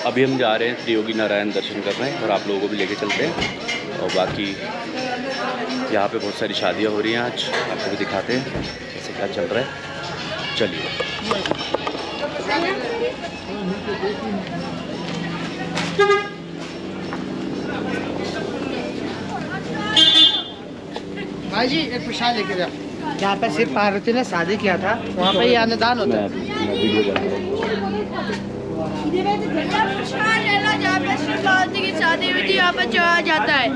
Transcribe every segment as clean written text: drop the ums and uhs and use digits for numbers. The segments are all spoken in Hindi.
अभी हम जा रहे हैं त्रियोगी नारायण दर्शन करने और आप लोगों को भी लेके चलते हैं। और बाकी यहाँ पे बहुत सारी शादियाँ हो रही हैं, आज आपको भी दिखाते हैं कैसे क्या चल रहा है। चलिए भाई जी एक प्रसाद लेके जा। यहाँ पे शिव पार्वती ने शादी किया था, वहाँ पे ये अन्नदान होता है। जहाँ पे शिव पार्वती की शादी हुई थी यहाँ पे चढ़ाया जाता है।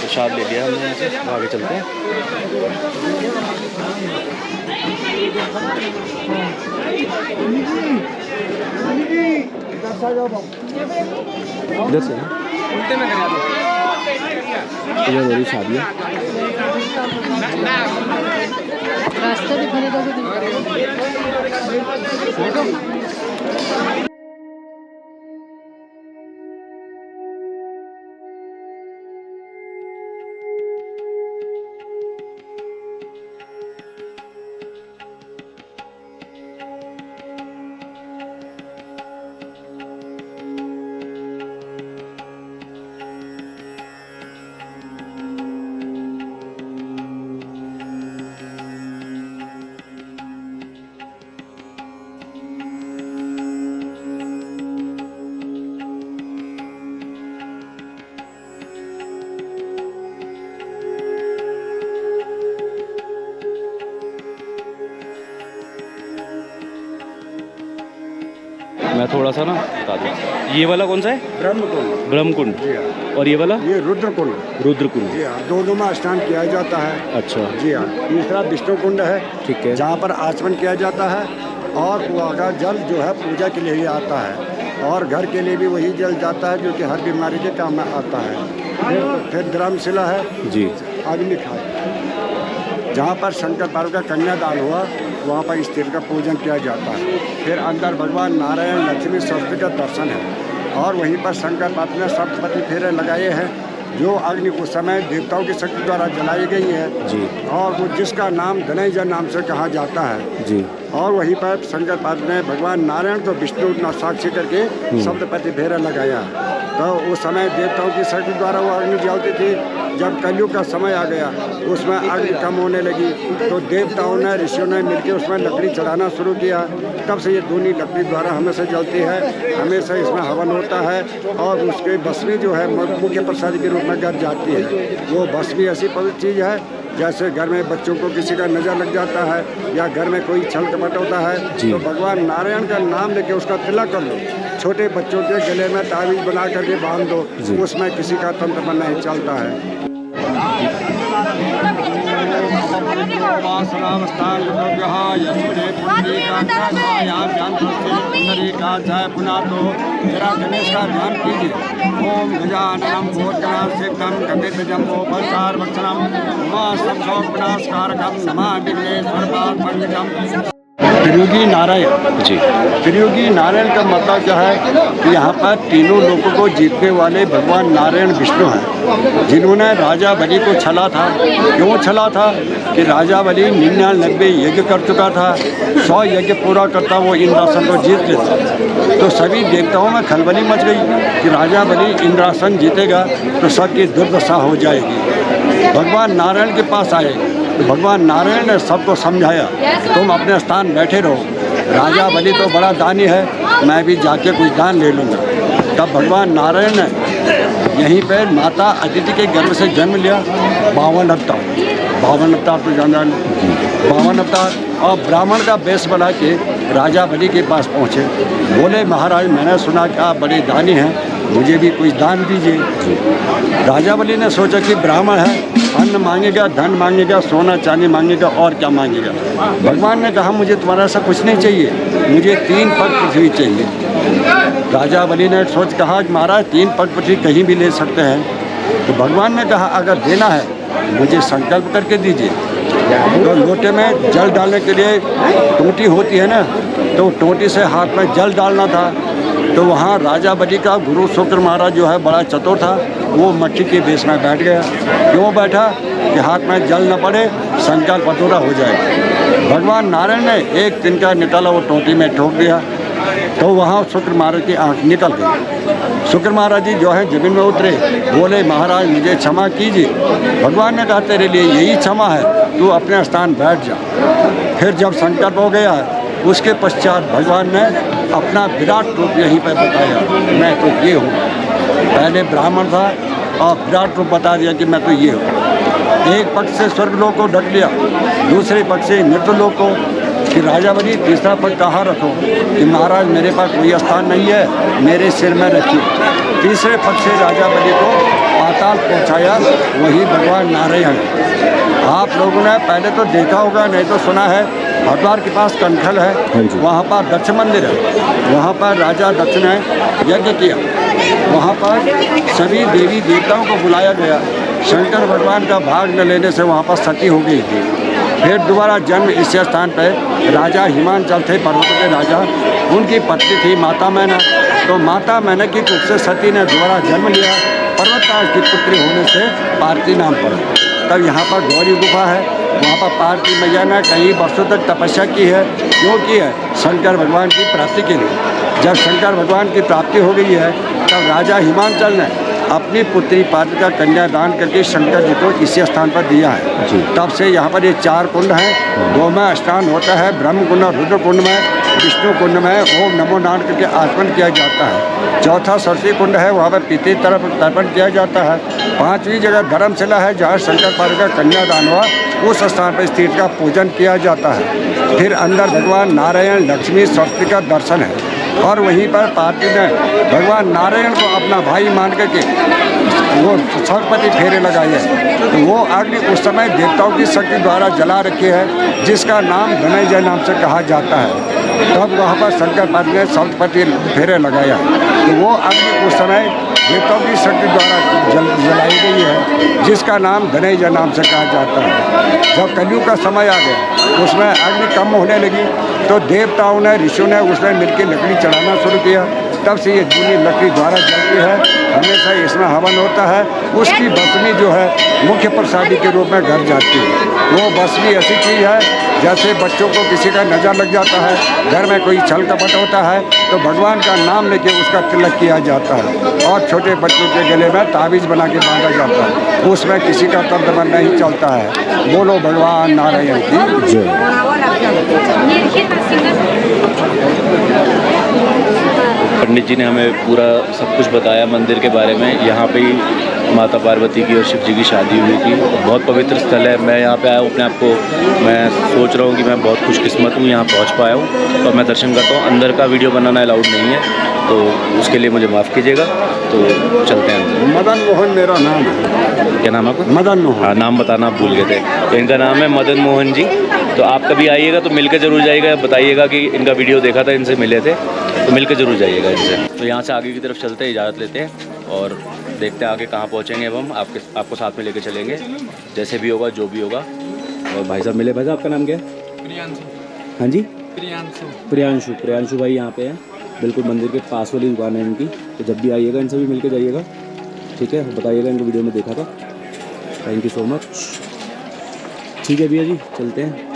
प्रसाद ले लिया हमने, यहाँ से आगे चलते हैं। इधर से उल्टे में करा दो। ये मेरी शादी है। रास्ते भी खरीद मैं थोड़ा सा ना बता दूँ, ये वाला कौन सा है? ब्रह्मकुंड। ब्रह्मकुंड। और ये वाला? ये रुद्रकुंड। रुद्रकुंड। जी हाँ, दोनों में स्नान किया जाता है। अच्छा जी हाँ। तीसरा विष्णु कुंड है, ठीक है, जहाँ पर आचमन किया जाता है और वहाँ का जल जो है पूजा के लिए ही आता है और घर के लिए भी वही जल जाता है जो कि हर बीमारी के काम में आता है। फिर धर्मशिला है जी, अग्निखाई, जहाँ पर शंकर पार्वती का कन्यादान हुआ, वहाँ पर इस तीर्थ का पूजन किया जाता है। फिर अंदर भगवान नारायण लक्ष्मी सरस्वती का दर्शन है और वहीं पर शंकर पार्वती ने सप्तपति फेरे लगाए हैं जो अग्नि उस समय देवताओं की शक्ति द्वारा जलाई गई है जी, और वो जिसका नाम धनंजय नाम से कहा जाता है जी। और वहीं पर शंकर पार्वती ने भगवान नारायण को विष्णु साक्षी करके सप्तपति फेरा लगाया। तो उस समय देवताओं की शक्ति द्वारा वो अग्नि जलती थी। जब कलयुग का समय आ गया उसमें अग्नि कम होने लगी तो देवताओं ने ऋषियों ने मिलकर उसमें लकड़ी चढ़ाना शुरू किया। तब से ये दूनी लकड़ी द्वारा हमेशा जलती है, हमेशा इसमें हवन होता है और उसके भस्मी जो है मुख्य प्रसाद के रूप में गर जाती है। वो भस्मी ऐसी पवित्र चीज़ है जैसे घर में बच्चों को किसी का नज़र लग जाता है या घर में कोई छल कपट होता है तो भगवान नारायण का नाम लेके उसका तिलक कर लो, छोटे बच्चों के गले में तावीज बना करके बांध दो, उसमें किसी का तंत्र नहीं चलता है। गणेश का ध्यान कीजिए। ओम गजाननम भूतगणाधिसेवितं गम्भीरजम्बोफलसारभक्षणं उमाशंभोपनाशकारकं नमामि विघ्नेश्वरपादपङ्कजम्। त्रियोगी नारायण जी, त्रियोगी नारायण का मतलब क्या है कि यहाँ पर तीनों लोगों को जीतने वाले भगवान नारायण विष्णु हैं, जिन्होंने राजा बलि को छला था। क्यों छला था कि राजा बलि 99 यज्ञ कर चुका था, 100 यज्ञ पूरा करता वो इंद्रासन को जीत लेता। तो सभी देवताओं में खलबली मच गई कि राजा बलि इंद्रासन जीतेगा तो सबकी दुर्दशा हो जाएगी। भगवान नारायण के पास आए तो भगवान नारायण ने सबको समझाया, तुम अपने स्थान बैठे रहो, राजा बलि तो बड़ा दानी है, मैं भी जाके कुछ दान ले लूँगा। तब भगवान नारायण ने यहीं पर माता अदिति के गर्भ से जन्म लिया। 52 अवतार, 52 अवतार तो जान 52 अवतार, और ब्राह्मण का वेश बना के राजा बलि के पास पहुँचे। बोले महाराज मैंने सुना कि आप बड़े दानी हैं, मुझे भी कुछ दान दीजिए। राजा बलि ने सोचा कि ब्राह्मण है, अन्न मांगेगा, धन मांगेगा, सोना चांदी मांगेगा और क्या मांगेगा। भगवान ने कहा मुझे तुम्हारा सा कुछ नहीं चाहिए, मुझे 3 पग पृथ्वी चाहिए। राजा बलि ने सोच कहा कि महाराज 3 पग पृथ्वी कहीं भी ले सकते हैं। तो भगवान ने कहा अगर देना है मुझे संकल्प करके दीजिए। तो लोटे में जल डालने के लिए टोटी होती है ना, तो टोटी से हाथ में जल डालना था। तो वहाँ राजा बलि का गुरु शुक्र महाराज जो है बड़ा चतुर था, वो मट्टी के बेस में बैठ गया। क्यों बैठा कि हाथ में जल न पड़े, संकल्प अधूरा हो जाए। भगवान नारायण ने एक तिनका निकाला, वो टोटी में ठोक दिया, तो वहाँ शुक्र महाराज की आँख निकल गई। शुक्र महाराज जी जो है जमीन में उतरे, बोले महाराज मुझे क्षमा कीजिए। भगवान ने कहा तेरे लिए यही क्षमा है, तू अपने स्थान बैठ जा। फिर जब संकल्प हो गया, उसके पश्चात भगवान ने अपना विराट रूप यहीं पर बताया, मैं तो ये हूँ। पहले ब्राह्मण था और विराट रूप बता दिया कि मैं तो ये हूँ। एक पक्ष से स्वर्गलोक को ढक लिया, दूसरे पक्ष से मृत्युलोक को कि राजा बनी, तीसरा पक्ष कहाँ रखो कि महाराज मेरे पास कोई स्थान नहीं है, मेरे सिर में रखिए। तीसरे पक्ष से राजा बनी को पाताल पहुँचाया, वही भगवान नारायण। आप लोगों ने पहले तो देखा होगा, नहीं तो सुना है, हरिद्वार के पास कनखल है, वहाँ पर दक्ष मंदिर है, वहाँ पर राजा दक्ष ने यज्ञ किया। वहाँ पर सभी देवी देवताओं को बुलाया गया। शंकर भगवान का भाग न लेने से वहाँ पर सती हो गई थी। फिर दोबारा जन्म इस स्थान पर राजा हिमांचल थे, पर्वत के राजा, उनकी पत्नी थी माता मैना। तो माता मैना की कुख से सती ने दोबारा जन्म लिया। पर्वतराज की पुत्री होने से पार्वती नाम पड़ा। तब यहाँ पर गौरी गुफा है, वहाँ पर पार्वती मैया ने कई वर्षों तक तपस्या की है। क्यों की है? शंकर भगवान की प्राप्ति के लिए। जब शंकर भगवान की प्राप्ति हो गई है, तब राजा हिमांचल ने अपनी पुत्री पार्वती का कन्यादान करके शंकर जी को इसी स्थान पर दिया है। तब से यहाँ पर ये 4 कुंड हैं। 2 में स्नान होता है, ब्रह्म कुंड और रुद्र कुंड में, विष्णु कुंड में ओम नमो नारायण करके आचमन किया जाता है। चौथा सरस्वती कुंड है, वहाँ पर पितृ तर्पण किया जाता है। 5वीं जगह धर्मशिला है, जहाँ शंकर पार्वती का कन्यादान हुआ, उस स्थान पर स्थिति का पूजन किया जाता है। फिर अंदर भगवान नारायण लक्ष्मी सरस्वती का दर्शन है। और वहीं पर पार्वती ने भगवान नारायण को अपना भाई मान करके वो सरस्वती फेरे लगाए हैं। तो वो अग्नि उस समय देवताओं की शक्ति द्वारा जला रखी है, जिसका नाम धनंजय नाम से कहा जाता है। तब वहाँ पर शंकर पार्वती ने सरस्वती फेरे लगाया। तो वो अग्नि उस समय देवताओं की शक्ति द्वारा जलाई गई है, जिसका नाम धनंजय नाम से कहा जाता है। जब कलयुग का समय आ गया, उसमें अग्नि कम होने लगी, तो देवताओं ने ऋषियों ने उसमें मिलकर लकड़ी चढ़ाना शुरू किया। तब से ये जूनी लकड़ी द्वारा जलती है, हमेशा इसमें हवन होता है। उसकी भस्मी जो है मुख्य प्रसादी के रूप में घर जाती है। वो भस्मी ऐसी चीज़ है, जैसे बच्चों को किसी का नज़र लग जाता है, घर में कोई छल कपट होता है, तो भगवान का नाम लेके उसका तिलक किया जाता है। और छोटे बच्चों के गले में ताबीज़ बना के बांधा जाता है, उसमें किसी का तंत्र नहीं चलता है। बोलो भगवान नारायण की जय। पंडित जी ने हमें पूरा सब कुछ बताया मंदिर के बारे में। यहाँ पे ही माता पार्वती की और शिव जी की शादी हुई थी। बहुत पवित्र स्थल है। मैं यहाँ पे आया हूँ, अपने आप को मैं सोच रहा हूँ कि मैं बहुत खुशकिस्मत हूँ, यहाँ पहुँच पाया हूँ। और मैं दर्शन करता हूँ। अंदर का वीडियो बनाना अलाउड नहीं है, तो उसके लिए मुझे माफ़ कीजिएगा। तो चलते हैं। मदन मोहन मेरा नाम है। क्या नाम है आपका? मदन मोहन। हाँ, नाम बताना आप भूल गए थे। तो इनका नाम है मदन मोहन जी। तो आप कभी आइएगा तो मिलकर ज़रूर जाइएगा, बताइएगा कि इनका वीडियो देखा था, इनसे मिले थे, तो मिलकर ज़रूर जाइएगा इनसे। तो यहाँ से आगे की तरफ चलते हैं, इजाज़त लेते हैं और देखते हैं आगे कहाँ पहुँचेंगे। अब हम आपको साथ में लेकर चलेंगे, जैसे भी होगा, जो भी होगा। और भाई साहब मिले। भाई साहब आपका नाम क्या है? प्रियांशु। हाँ जी, प्रियांशु भाई यहाँ पे हैं, बिल्कुल मंदिर के पास वाली दुकान है इनकी। तो जब भी आइएगा इनसे भी मिलकर जाइएगा, ठीक है? बताइएगा, इनको वीडियो में देखा था। Thank you so much. ठीक है भैया जी, चलते हैं।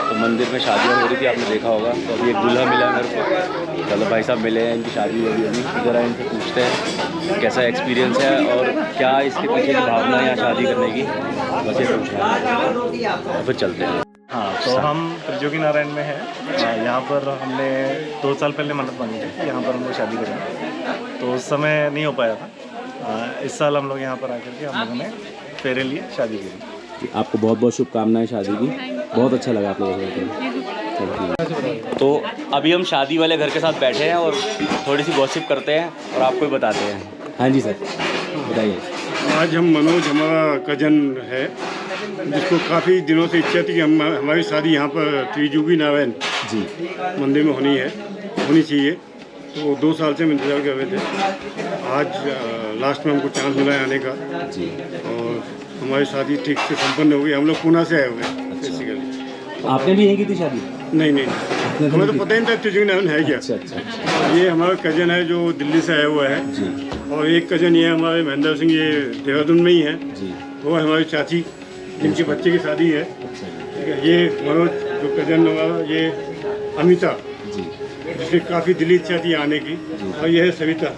तो मंदिर में शादियाँ हो रही थी, आपने देखा होगा। तो अभी एक दूल्हा मिला मेरे को। चलो भाई साहब मिले हैं, इनकी शादी हो रही है। ज़रा इनसे पूछते हैं कैसा एक्सपीरियंस है और क्या इसके पीछे की भावना है यहाँ शादी करने की, बस ये पूछना है। तो फिर चलते हैं। हाँ, तो हम त्रियोगी नारायण में हैं। यहाँ पर हमने 2 साल पहले मन्नत मांगी थी कि यहाँ पर हम लोग शादी करेंगे, तो उस समय नहीं हो पाया था। इस साल हम लोग यहाँ पर आकर के हम लोगों ने फेरे लिए शादी की। आपको बहुत बहुत शुभकामनाएं शादी की। बहुत अच्छा लगा आप लोगों को। तो अभी हम शादी वाले घर के साथ बैठे हैं और थोड़ी सी गॉसिप करते हैं और आपको भी बताते हैं। हाँ जी सर, बताइए। आज हम मनोज, हमारा कजन है, जिसको काफ़ी दिनों से इच्छा थी कि हमारी शादी यहाँ पर त्रियोगी नारायण जी मंदिर में होनी चाहिए। तो 2 साल से हम इंतज़ार कर रहे थे। आज लास्ट में हमको चांस मिला है आने का जी, और हमारी शादी ठीक से संपन्न हो गई। हम लोग पुणे से आए हुए हैं बेसिकली। आपने भी यहीं की थी शादी? नहीं, हमें तो पता ही नहीं था त्रियोगी नारायण है क्या। अच्छा। ये हमारा कजन है जो दिल्ली से आया हुआ है जी, और एक कजन ये हमारे महेंद्र सिंह, ये देहरादून में ही है जी। वो हमारी चाची, जिनके बच्चे की शादी है। ठीक है, ये मनोज जो कजन वाला, ये अमिता जी जिसकी काफ़ी दिली इच्छा थी आने की, और ये है सविता।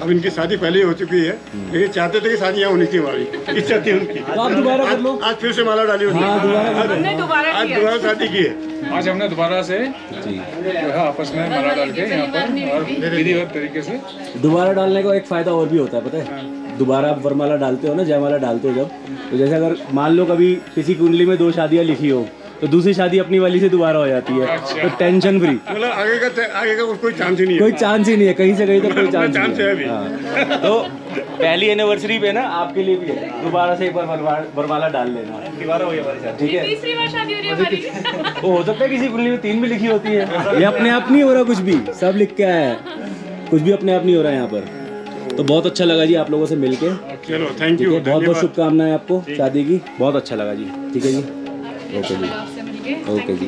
अब इनकी शादी पहले ही हो चुकी है, लेकिन चाहते थे कि शादी यहाँ होनी थी, हमारी इच्छा थी उनकी। तो आप दोबारा कर लो। आज फिर से माला डाली उन्होंने। हाँ, दोबारा आज दोबारा शादी की है। आज हमने दोबारा से जी जो है आपस में माला डाल के यहाँ पर और विधिवत तरीके से दोबारा डालने का एक फायदा और भी होता है, पता है? दोबारा आप वरमाला डालते हो ना, जयमाला डालते हो जब, तो जैसे अगर मान लो कभी किसी कुंडली में 2 शादियां लिखी हो, तो दूसरी शादी अपनी वाली से दोबारा हो जाती है, तो टेंशन फ्री। मतलब आगे का कोई चांस ही नहीं है। कोई चांस ही नहीं है, कहीं से कहीं तो कोई चांस चांस है अभी। हाँ। तो पहली एनिवर्सरी पे ना आपके लिए भी है, दोबारा से एक बार वरमाला डाल लेना, दोबारा हो हमारे साथ, ठीक है? तीसरी बार शादी हो रही है हमारी। वो हो सकता है किसी कुंडली में 3 भी लिखी होती है, ये अपने आप नहीं हो रहा, कुछ भी सब लिख के आया है, कुछ भी अपने आप नहीं हो रहा है यहाँ पर। तो बहुत अच्छा लगा जी आप लोगों से मिलके, चलो थैंक ठीक यू, है? बहुत बहुत शुभकामनाएं आपको शादी की, बहुत अच्छा लगा जी, ठीक है जी, ओके जी, ओके जी।